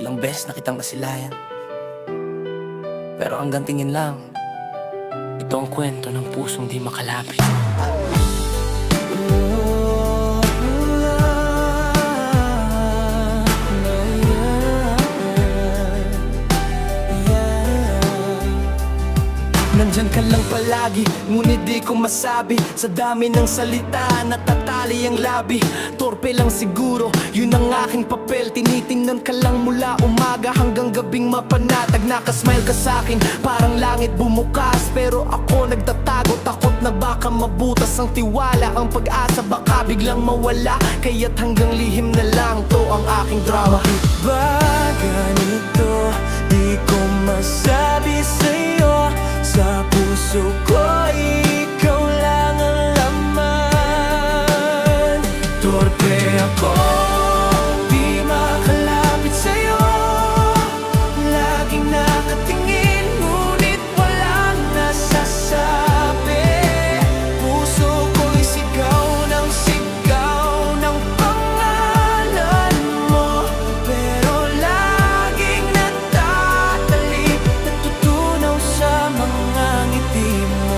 Ilang beses na kitang nasilayan, pero hanggang tingin lang. Ito ang kwento ng pusong di makalapit. Nandyan ka lang palagi, ngunit di ko masabi. Sa dami ng salita, natatali ang labi. Torpe lang siguro, yun ang aking papel. Tinitingnan ka lang mula umaga hanggang gabing mapanatag. Nakasmile ka sa'kin, parang langit bumukas. Pero ako nagtatago, takot na baka mabutas ang tiwala. Ang pag-asa baka biglang mawala, kaya't hanggang lihim na lang to ang aking drama. Bakit ba ganito? Di ko masabi sa'yo. Sa puso ko, ikaw lang ang laman. Torpe ako, di makalapit sa'yo. Laging nakatingin, ngunit walang nasasabi. Puso ko'y sigaw ng pangalan mo. Pero laging natatalip, natutunaw sa mga ngiti mo.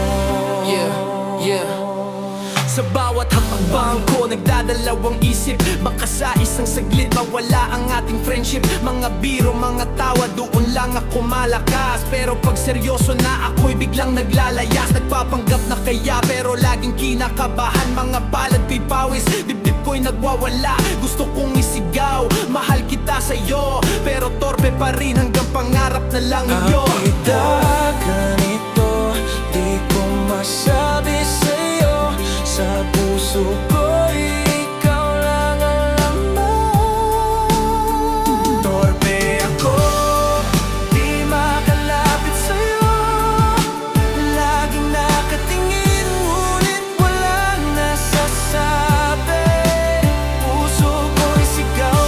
Sa bawat hakbang ko, nagdadalawang isip. Baka sa isang saglit mawala ang ating friendship. Mga biro, mga tawa, doon lang ako malakas. Pero pag seryoso na ako'y biglang naglalayas. Nagpapanggap na kaya pero laging kinakabahan. Mga palad ko'y pawis, dibdib ko'y nagwawala. Gusto kong isigaw, mahal kita sa'yo, pero torpe pa rin hanggang pangarap na lang yun. Bakit ganito? Di ko masabi sa'yo. Sa puso ko, ikaw lang ang laman. Torpe ako, di makalapit sa'yo. Laging nakatingin, ngunit walang nasasabi. Puso ko'y sigaw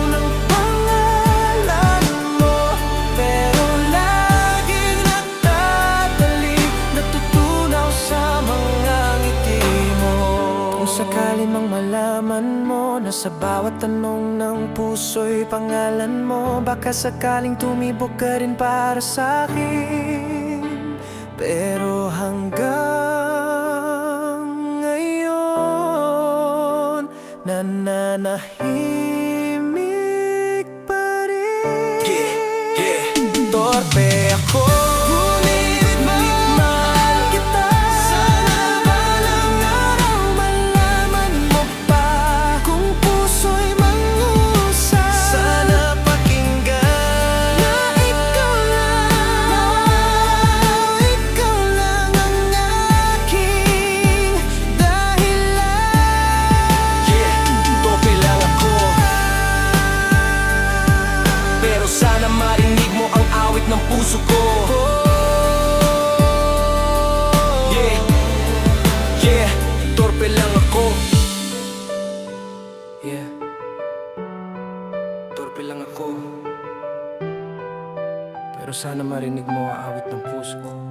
ng pangalan mo. Pero laging natatalip, natutunaw sa mga ngiti mo. Kung sakali mang malaman mo na sa bawat tanong ng puso'y pangalan mo, baka sakaling tumibok ka rin para sa'kin. Pero hanggang ngayon, nananahimik pa rin. Torpe ako, ngunit mahal kita. Sana balang araw malaman mo pa kung puso'y mangusap. Sana pakinggan na ikaw lang ang aking dahilan. Torpe lang ako, pero sana marinig mo ang awit ng puso ko. Torpe lang ako. Torpe lang ako, pero sana marinig mo ang awit ng puso ko.